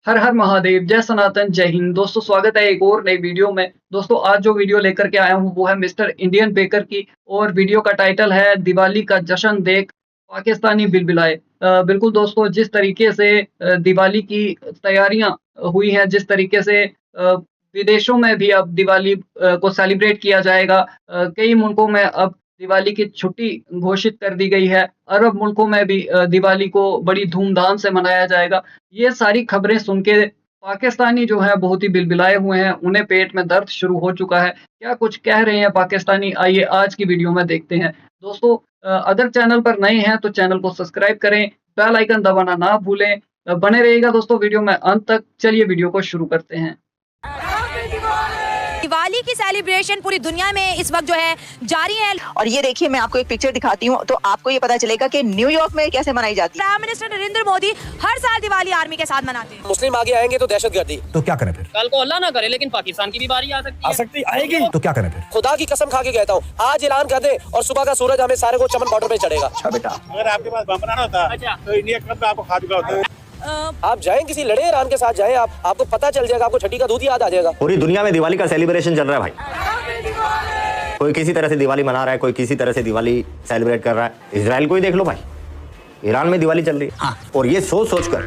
हर हर महादेव, जय सनातन, जय हिंद। दोस्तों स्वागत है एक और नई वीडियो में। दोस्तों आज जो वीडियो लेकर के आया हूँ वो है मिस्टर इंडियन बेकर की और वीडियो का टाइटल है दिवाली का जश्न देख पाकिस्तानी बिलबिलाए। बिल्कुल दोस्तों, जिस तरीके से दिवाली की तैयारियां हुई हैं, जिस तरीके से विदेशों में भी अब दिवाली को सेलिब्रेट किया जाएगा। कई मुल्कों में अब दिवाली की छुट्टी घोषित कर दी गई है। अरब मुल्कों में भी दिवाली को बड़ी धूमधाम से मनाया जाएगा। ये सारी खबरें सुन के पाकिस्तानी जो है बहुत ही बिलबिलाए हुए हैं, उन्हें पेट में दर्द शुरू हो चुका है। क्या कुछ कह रहे हैं पाकिस्तानी, आइए आज की वीडियो में देखते हैं। दोस्तों अगर चैनल पर नए हैं तो चैनल को सब्सक्राइब करें, बेल आइकन दबाना ना भूलें। बने रहिएगा दोस्तों वीडियो में अंत तक। चलिए वीडियो को शुरू करते हैं। दिवाली की सेलिब्रेशन पूरी दुनिया में इस वक्त जो है जारी है। और ये देखिए, मैं आपको एक पिक्चर दिखाती हूँ तो आपको ये पता चलेगा कि न्यूयॉर्क में कैसे मनाई जाती है। प्राइम मिनिस्टर नरेंद्र मोदी हर साल दिवाली आर्मी के साथ मनाते हैं। मुस्लिम आगे आएंगे तो दहशतगर्दी। तो क्या करें फिर? कल को अल्लाह ना करे लेकिन पाकिस्तान की भी बारी आ सकती है। आएगी तो क्या करें फिर? खुदा की कसम खा के कहता हूँ, आज ऐलान कर दे और सुबह का सूरज हमें सारे को चमन बॉर्डर पे चढ़ेगा। अच्छा बेटा, अगर आपके पास बम बनाना होता तो इंडिया कब आपको खा चुका होता है। आप जाएं किसी लड़े ईरान के साथ जाएं, आपको पता चल जाएगा, आपको छठी का दूध याद आ जाएगा। पूरी दुनिया में दिवाली का सेलिब्रेशन चल रहा है भाई। कोई किसी तरह से दिवाली मना रहा है, कोई किसी तरह से दिवाली सेलिब्रेट कर रहा है। इजराइल को ही देख लो भाई, ईरान में दिवाली चल रही है। हाँ। और ये सोच सोच कर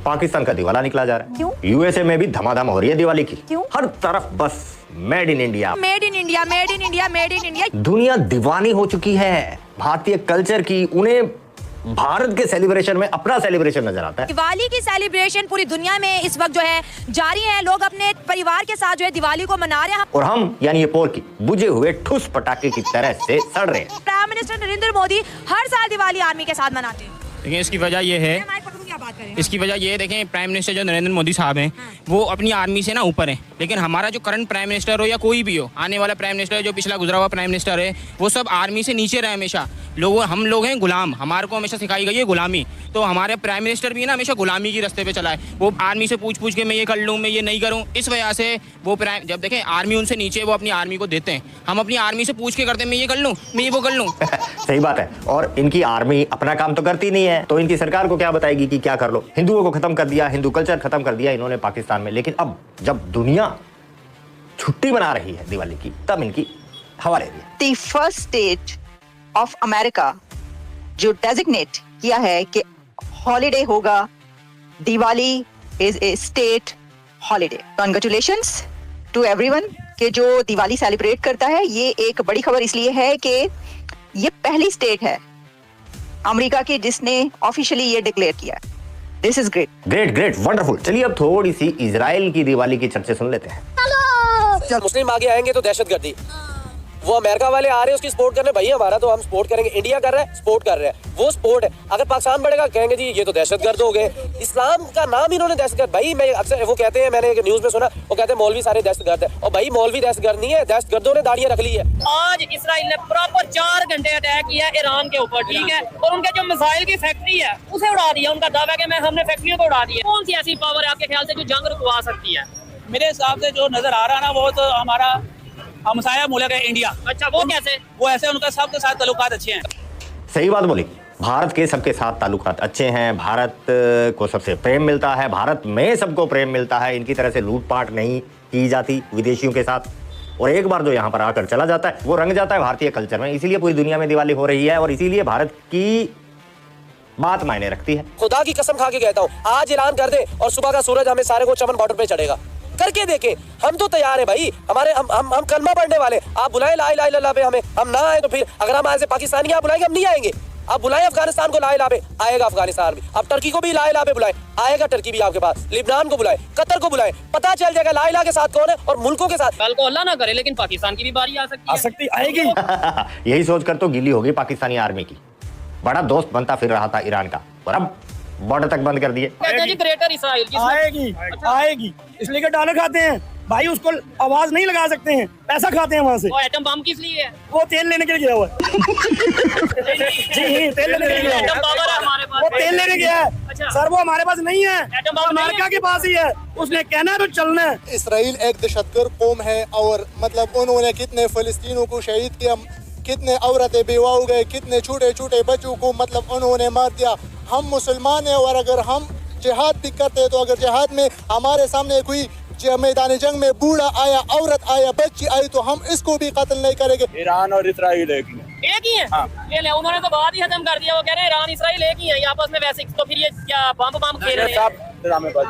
पाकिस्तान का दिवाला निकला जा रहा है। क्यों? यूएसए में भी धमाधम हो रही है दिवाली की। क्यों? हर तरफ बस made in India, made in India, made in India, made in India. दुनिया दीवानी हो चुकी है भारतीय कल्चर की। उन्हें भारत के सेलिब्रेशन में अपना सेलिब्रेशन नजर आता है। दिवाली की सेलिब्रेशन पूरी दुनिया में इस वक्त जो है जारी है। लोग अपने परिवार के साथ जो है दिवाली को मना रहे हैं। और हम यानी ये पोर की बुझे हुए ठुस पटाखे की तरह से सड़ रहे हैं। प्राइम मिनिस्टर नरेंद्र मोदी हर साल दिवाली आर्मी के साथ मनाते हैं। लेकिन इसकी वजह यह है, इसकी वजह ये देखें, प्राइम मिनिस्टर जो नरेंद्र मोदी साहब हैं वो अपनी आर्मी से ना ऊपर हैं। लेकिन हमारा जो करंट प्राइम मिनिस्टर हो या कोई भी हो, आने वाला प्राइम मिनिस्टर, जो पिछला गुजरा हुआ प्राइम मिनिस्टर है, वो सब आर्मी से नीचे रहे हमेशा। हम लोग हैं गुलाम, हमारे को हमेशा सिखाई गई है गुलामी। तो हमारे प्राइम मिनिस्टर भी ना हमेशा गुलामी की रास्ते पे चला है। वो आर्मी से पूछ पूछ के मैं ये कर लूँ, मैं ये नहीं करूँ। इस वजह से वो प्राइम, जब देखें आर्मी उनसे नीचे, वो अपनी आर्मी को देते हैं। हम अपनी आर्मी से पूछ के करते हैं, मैं ये कर लूँ, मैं ये वो कर लूँ। सही बात है। और इनकी आर्मी अपना काम तो करती नहीं है, तो इनकी सरकार को क्या बताएगी कि क्या कर लो। हिंदुओं को खत्म कर दिया, हिंदू कल्चर खत्म कर दिया इन्होंने पाकिस्तान में। लेकिन अब जब दुनिया छुट्टी मना रही है दिवाली की, तब इनकी हवा ले रही है। The first state of America जो डेजिग्नेट किया है कि हॉलिडे होगा, Diwali is a state holiday. Congratulations to everyone कि जो दिवाली सेलिब्रेट करता है। ये एक बड़ी खबर इसलिए है कि ये पहली स्टेट है अमेरिका की जिसने ऑफिशियली ये डिक्लेयर किया। This is great, great great, wonderful. चलिए अब थोड़ी सी इजराइल की दिवाली की चर्चा सुन लेते हैं। मुस्लिम आगे आएंगे तो दहशतगर्दी। वो अमेरिका वाले आ रहे हैं उसकी सपोर्ट करने, भाई हमारा तो हम सपोर्ट करेंगे। इंडिया कर रहा है, सपोर्ट कर रहे हैं, वो सपोर्ट है। अगर पाकिस्तान बढ़ेगा कहेंगे जी ये तो दहशतगर्द हो गए। इस्लाम का नाम इन्होंने दहशतगर्द, भाई मैं अक्सर वो कहते हैं, मैंने एक न्यूज में सुना, वो कहते हैं मौलवी सारे दहशतगर्द है। और भाई मौलवी दहशतगर्द नहीं है, दहशतगर्दों ने दाढ़ियां रख ली है। आज इसराइल ने प्रॉपर 4 घंटे अटैक किया ईरान के ऊपर, ठीक है, और उनके जो मिसाइल की फैक्ट्री है उसे उड़ा दिया। उनका दावा है कि हमने फैक्ट्रियों को उड़ा दिया। कौन सी ऐसी पावर है आपके ख्याल से जो जंग रुकवा सकती है? मेरे हिसाब से जो नजर आ रहा है ना, वो तो हमारा हमसाया मुल्क है इंडिया। अच्छा, वो कैसे? वो ऐसे उनका सबके साथ ताल्लुकात अच्छे हैं। सही बात बोली, भारत के सबके साथ ताल्लुकात अच्छे हैं, भारत को सबसे प्रेम मिलता है, भारत में सबको प्रेम मिलता है। इनकी तरह से लूटपाट नहीं की जाती विदेशियों के साथ। और एक बार जो यहाँ पर आकर चला जाता है वो रंग जाता है भारतीय कल्चर में। इसीलिए पूरी दुनिया में दिवाली हो रही है और इसीलिए भारत की बात मायने रखती है। खुदा की कसम खा के कहता हूँ, आज ऐलान कर दे और सुबह का सूरज हमें सारे को चमन बॉर्डर पे चढ़ेगा। करके देखे, हम तो तैयार है भाई। हमारे हम कलमा पढ़ने वाले। आप बुलाए ला इलाहा इल्लल्लाह पे हमें, हम ना आए तो फिर अगर हम ऐसे पाकिस्तानी आप बुलाएंगे हम नहीं आएंगे। आप बुलाए अफगानिस्तान को ला इलाहा पे, आएगा अफगानिस्तान भी। आप टर्की को भी ला इलाहा पे बुलाए, आएगा टर्की भी आपके पास। लिबनान को बुलाए, कतर को बुलाए, पता चल जाएगा ला इलाहा के साथ कौन है और मुल्कों के साथ। कल को अल्लाह ना करे लेकिन पाकिस्तान की भी बारी आ सकती है। आएगी। यही सोचकर तो गिल्ली होगी पाकिस्तानी आर्मी की। बड़ा दोस्त बनता फिर रहा था ईरान का, और अब बॉर्डर तक बंद कर दिए। ग्रेटर इसराइल आएगी इसलिए कि डॉलर खाते हैं भाई, उसको आवाज नहीं लगा सकते हैं, पैसा खाते हैं वहाँ से। और एटम बम किस लिए है? वो तेल लेने के लिए गया हुआ है। जी तेल लेने के लिए गया एटम पावर है हमारे पास। वो तेल लेने गया है। अच्छा। सर वो हमारे पास नहीं है, एटम बम नहीं अमेरिका के पास ही है। उसने कहना है तो चलना है। इसराइल एक दहशतगर्द कौम है और मतलब उन्होंने कितने फलस्तीनों को शहीद किया, कितने औरतें बेवा हो गए, कितने छोटे छोटे बच्चों को मतलब उन्होंने मार दिया। हम मुसलमान हैं और अगर हम जिहाद भी करते हैं। तो अगर जिहाद में हमारे सामने कोई मैदान जंग में बूढ़ा आया, औरत आया, बच्ची आई, तो हम इसको भी कत्ल नहीं करेंगे। ईरान और इसराइल एक ही है। हाँ। ये ले, उन्होंने तो बात ही खत्म कर दिया। वो कह रहे हैं ईरान इसराइल एक ही है आपस में। वैसे तो फिर ये क्या बम खेल रहे हैं?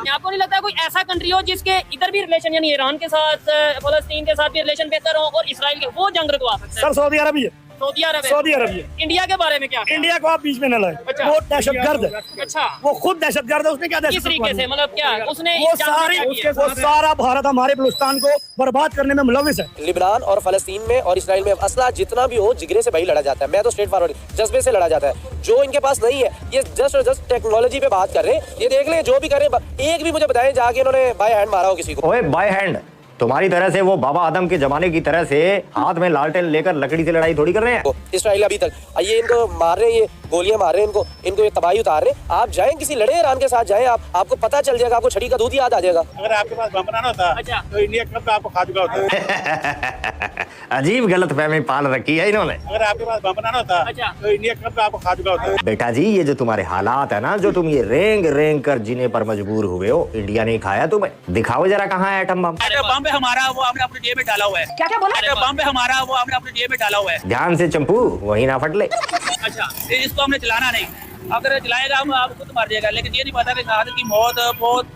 आपको नहीं लगता कोई ऐसा कंट्री हो जिसके इधर भी रिलेशन, यानी ईरान के साथ, फलस्तीन के साथ भी रिलेशन बेहतर हो और इसराइल के, वो जंग रुकवा सकते हैं? सर सऊदी अरब है। सऊदी अरब है। सऊदी अरब है। इंडिया के बारे में क्या? इंडिया को आप बीच में न लाए। अच्छा। वो दहशतगर्द है। अच्छा, वो खुद दहशतगर्द है। उसने क्या किस तरीके से, मतलब क्या उसने वो सारा भारत हमारे बलूचिस्तान को बर्बाद करने में मुलविस है। लिबनान और फलस्तीन में और इसराइल में असला जितना भी हो जिगरे से भाई लड़ा जाता है। मैं तो स्ट्रेट फॉरवर्ड जज्बे से लड़ा जाता है। जो इनके पास नहीं है, ये जस्ट और जस्ट टेक्नोलॉजी पे बात कर रहे हैं। ये देख लें जो भी करें, एक भी मुझे बताएं जाके इन्होंने बाय हैंड मारा हो किसी को। ओए बाय हैंड तुम्हारी तरह से वो बाबा आदम के जमाने की तरह से हाथ में लालटेन लेकर लकड़ी से लड़ाई थोड़ी कर रहे हैं। इसराइल अभी तक ये इनको मार रहे हैं, ये गोलियां मार रहे हैं, इनको ये तबाही उतार रहे हैं। आप जाएं किसी लड़े ईरान के साथ जाएं, आपको पता चल जाएगा, आपको छड़ी का दूध याद आ जाएगा। अगर आपके पास बम बनाना होता अच्छा, तो इंडिया कब आपको खा चुका होता। अजीब गलतफहमी पाल रखी है इन्होंने। अगर आपके पास बम बनाना होता अच्छा, तो इंडिया कब आपको खा चुका होता। बेटा जी, ये जो तुम्हारे हालात है ना, जो तुम ये रेंग रेंग कर जीने पर मजबूर हुए हो, इंडिया ने खाया तुम्हें। दिखाओ जरा कहाँ है एटम बम। बम पे हमारा वो आपने अपने जेब में डाला हुआ है। क्या बोला? बम पे हमारा वो आपने अपने जेब में डाला हुआ है। ध्यान से चंपू, वही ना फट ले। अच्छा, इसको हमने चलाना नहीं। अगर चलाएगा हम आप खुद मर जाएगा। लेकिन ये नहीं पता कि शहादत की मौत बहुत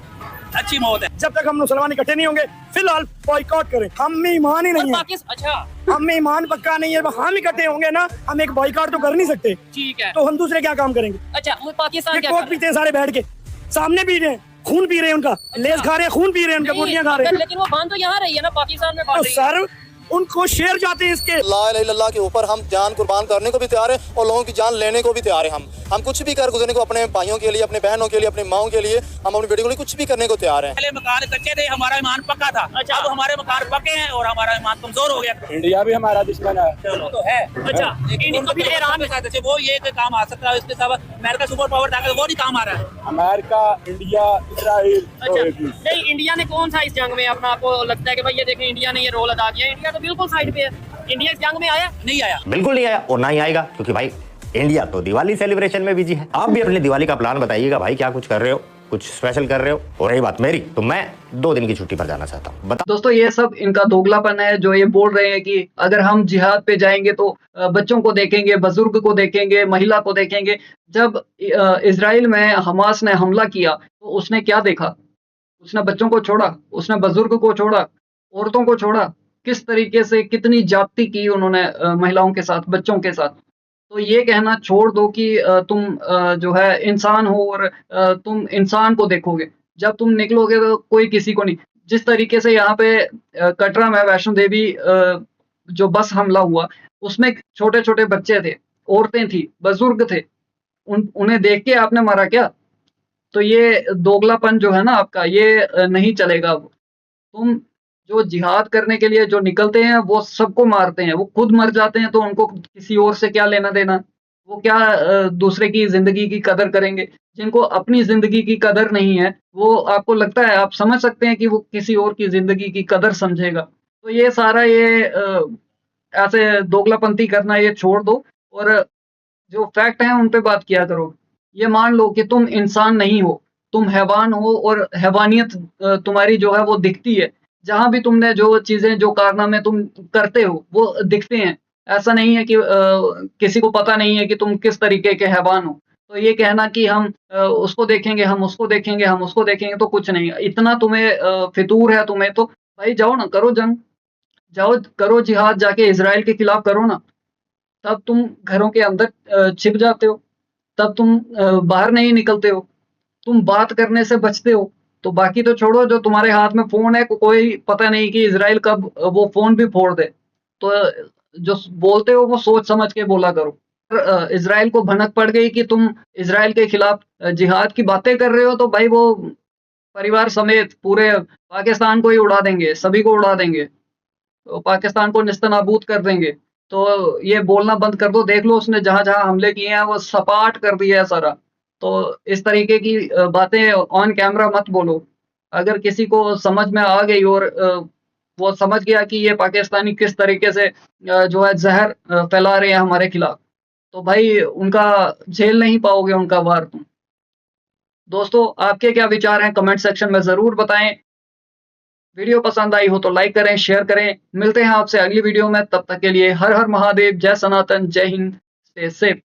अच्छी मौत है। जब तक हम मुसलमान इकट्ठे नहीं होंगे, फिलहाल बॉयकॉट करें। हम में ईमान ही नहीं है। अच्छा, हम में ईमान पक्का नहीं है। हम इकट्ठे होंगे ना, हम एक बॉयकॉट तो कर नहीं सकते। ठीक है, तो हम दूसरे क्या काम करेंगे? अच्छा, पाकिस्तान क्या कोक पीते हैं सारे बैठ के, सामने पी रहे हैं, खून पी रहे हैं उनका, लेस खा रहे हैं, खून पी रहे हैं उनका, गुड़ियां खा रहे हैं। लेकिन वो बांध तो यहाँ रही है ना, पाकिस्तान में तो सर उनको शेर जाते हैं इसके। ला इलाहा इल्लल्लाह के ऊपर हम जान कुर्बान करने को भी तैयार है और लोगों की जान लेने को भी तैयार है। हम कुछ भी कर गुजरने को, अपने भाइयों के लिए, अपने बहनों के लिए, अपनी माओ के लिए, हम अपनी बेटी के लिए कुछ भी करने को तैयार है। पहले मकान कच्चे थे, हमारा ईमान पक्का था। अच्छा, अब हमारे मकान पक्के हैं और हमारा ईमान कमजोर हो गया। इंडिया भी हमारा दुश्मन है। तो है। अच्छा, ईरान के साथ वो ये काम आ सकता है। इसके साथ अमेरिका सुपर पावर था, वो नहीं काम आ रहा है। America, India, Israel. अच्छा, नहीं, इंडिया ने कौन सा इस जंग में अपना, आपको लगता है कि भाई ये देखें इंडिया ने ये रोल अदा किया? इंडिया तो बिल्कुल साइड पे है। इंडिया इस जंग में आया नहीं? आया, बिल्कुल नहीं आया और ना ही आएगा, क्योंकि भाई इंडिया तो दिवाली सेलिब्रेशन में बिजी है। आप भी अपने दिवाली का प्लान बताइएगा भाई, क्या कुछ कर रहे हो, कुछ स्पेशल कर रहे हो। और रही बात मेरी, तो मैं 2 दिन की छुट्टी पर जाना चाहता हूँ। दोस्तों, ये सब इनका दोगलापन है, जो ये बोल रहे हैं कि अगर हम जिहाद पे जाएंगे तो बच्चों को देखेंगे, बुजुर्ग को देखेंगे, महिला को देखेंगे। जब इजराइल में हमास ने हमला किया तो उसने क्या देखा? उसने बच्चों को छोड़ा, उसने बुजुर्ग को छोड़ा, औरतों को छोड़ा। किस तरीके से, कितनी जाति की उन्होंने महिलाओं के साथ, बच्चों के साथ। तो ये कहना छोड़ दो कि तुम जो है इंसान हो और तुम इंसान को देखोगे। जब तुम निकलोगे तो कोई किसी को नहीं। जिस तरीके से यहाँ पे कटरा में वैष्णो देवी जो बस हमला हुआ, उसमें छोटे छोटे बच्चे थे, औरतें थी, बुजुर्ग थे, उन्हें देख के आपने मारा क्या? तो ये दोगलापन जो है ना आपका, ये नहीं चलेगा। तुम जो जिहाद करने के लिए जो निकलते हैं वो सबको मारते हैं, वो खुद मर जाते हैं तो उनको किसी और से क्या लेना देना? वो क्या दूसरे की जिंदगी की कदर करेंगे? जिनको अपनी जिंदगी की कदर नहीं है, वो आपको लगता है, आप समझ सकते हैं कि वो किसी और की जिंदगी की कदर समझेगा? तो ये सारा ये ऐसे दोगलापंती करना ये छोड़ दो और जो फैक्ट हैं उन पे बात किया करो। ये मान लो कि तुम इंसान नहीं हो, तुम हैवान हो और हैवानियत तुम्हारी जो है वो दिखती है। जहाँ भी तुमने जो चीजें, जो कारनामे तुम करते हो वो दिखते हैं। ऐसा नहीं है कि किसी को पता नहीं है कि तुम किस तरीके के हैवान हो। तो ये कहना कि हम उसको देखेंगे, हम उसको देखेंगे, हम उसको देखेंगे, तो कुछ नहीं। इतना तुम्हें फितूर है तुम्हें, तो भाई जाओ ना, करो जंग, जाओ करो जिहाद, जाके इजराइल के खिलाफ करो ना। तब तुम घरों के अंदर छिप जाते हो, तब तुम बाहर नहीं निकलते हो, तुम बात करने से बचते हो। तो बाकी तो छोड़ो, जो तुम्हारे हाथ में फोन है, कोई पता नहीं कि इजराइल कब वो फोन भी फोड़ दे। तो जो बोलते हो वो सोच समझ के बोला करो। इजराइल को भनक पड़ गई कि तुम इजराइल के खिलाफ जिहाद की बातें कर रहे हो, तो भाई वो परिवार समेत पूरे पाकिस्तान को ही उड़ा देंगे, सभी को उड़ा देंगे, तो पाकिस्तान को निस्तनाबूद कर देंगे। तो ये बोलना बंद कर दो। देख लो उसने जहां जहां हमले किए हैं वो सपाट कर दिया है सारा। तो इस तरीके की बातें ऑन कैमरा मत बोलो। अगर किसी को समझ में आ गई और वो समझ गया कि ये पाकिस्तानी किस तरीके से जो है जहर फैला रहे हैं हमारे खिलाफ, तो भाई उनका झेल नहीं पाओगे उनका वार तुम। दोस्तों आपके क्या विचार हैं कमेंट सेक्शन में जरूर बताएं। वीडियो पसंद आई हो तो लाइक करें, शेयर करें। मिलते हैं आपसे अगली वीडियो में, तब तक के लिए हर हर महादेव, जय सनातन, जय हिंद, स्टे सेफ।